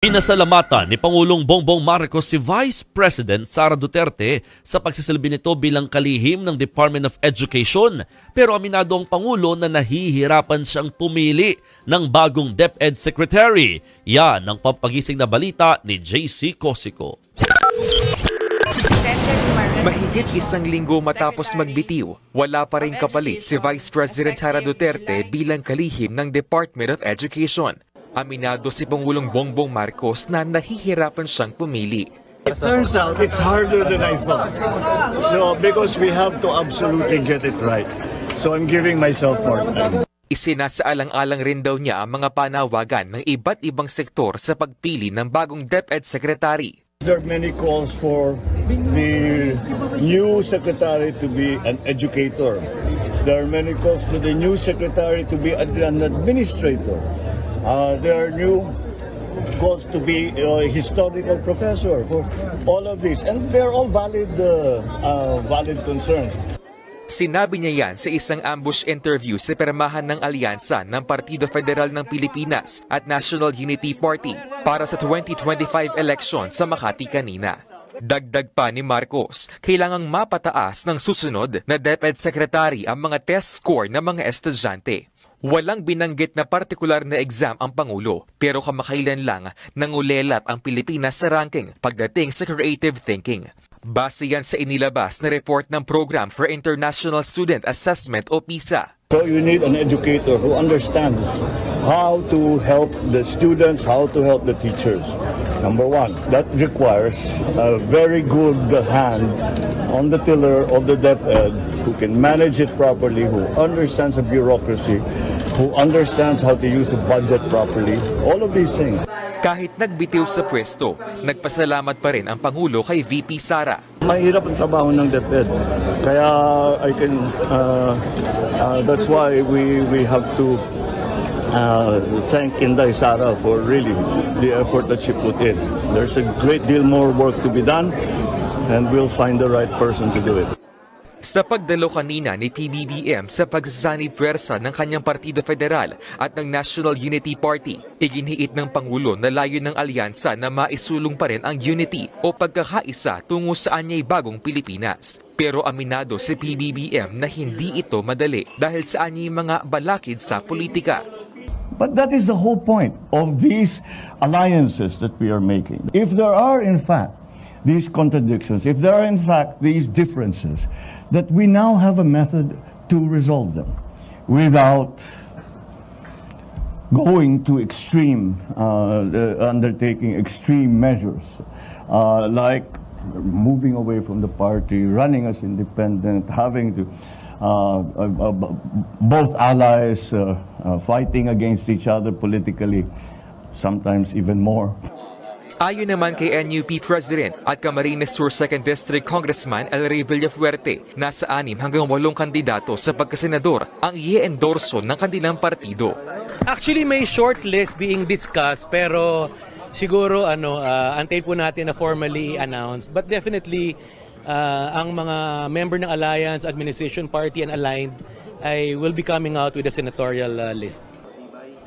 Pinasalamatan ni Pangulong Bongbong Marcos si Vice President Sara Duterte sa pagsisilbi nito bilang kalihim ng Department of Education. Pero aminado ang Pangulo na nahihirapan siyang pumili ng bagong DepEd Secretary. Yan ang pampagising na balita ni JC Cosico. Mahigit isang linggo matapos magbitiw, wala pa rin kapalit si Vice President Sara Duterte bilang kalihim ng Department of Education. Aminado si Pangulong Bongbong Marcos na nahihirapan siyang pumili. It turns out it's harder than I thought. So because we have to absolutely get it right. So I'm giving myself more time. Isinasaalang-alang rin daw niya ang mga panawagan ng iba't ibang sektor sa pagpili ng bagong DepEd Secretary. There are many calls for the new secretary to be an educator. There are many calls for the new secretary to be an administrator. There are new calls to be a historical professor for all of this, and they're all valid concerns. Sinabi niya yan sa isang ambush interview sa pirmahan ng alyansa ng Partido Federal ng Pilipinas at National Unity Party para sa 2025 election sa Makati kanina. Dagdag pa ni Marcos, kailangang mapataas ng susunod na DepEd Secretary ang mga test score ng mga estudyante. Walang binanggit na partikular na exam ang Pangulo, pero kamakailan lang nangulelat ang Pilipinas sa ranking pagdating sa creative thinking. Base yan sa inilabas na report ng Program for International Student Assessment o PISA. So you need an educator who understands how to help the students, how to help the teachers. Number one, that requires a very good hand on the tiller of the DepEd who can manage it properly, who understands the bureaucracy, who understands how to use the budget properly, all of these things. Kahit nagbitiw sa pwesto, nagpasalamat pa rin ang Pangulo kay VP Sara. Mahirap ang trabaho ng DepEd. Kaya that's why we have to thank Inday Sara for really the effort that she put in. There's a great deal more work to be done, and we'll find the right person to do it. Sa pagdalo kanina ni PBBM sa pagsasanib pwersa ng kanyang Partido Federal at ng National Unity Party, iginiit ng Pangulo na layo ng alyansa na maisulong pa rin ang unity o pagkakaisa tungo sa anyay bagong Pilipinas. Pero aminado si PBBM na hindi ito madali dahil sa anyay mga balakid sa politika. But that is the whole point of these alliances that we are making. If there are in fact these contradictions, if there are in fact these differences, that we now have a method to resolve them without going to extreme, undertaking extreme measures, like moving away from the party, running as independent, having to both allies fighting against each other politically, sometimes even more. Ayon naman kay NUP President at Camarines Sur 2nd District Congressman El Rey Villafuerte, nasa 6 hanggang 8 kandidato sa pagkasenador ang i-endorso ng kanilang partido. Actually may short list being discussed pero siguro antayin po natin na formally announce. But definitely ang mga member ng Alliance, Administration Party and Aligned ay will be coming out with a senatorial list.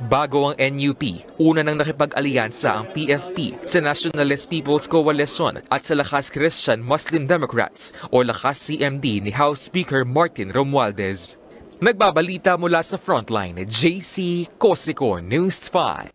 Bago ang NUP, una nang nakipag-alyansa ang PFP sa Nationalist People's Coalition at sa Lakas Christian Muslim Democrats o Lakas CMD ni House Speaker Martin Romualdez. Nagbabalita mula sa Frontline, JC Cosico, News 5.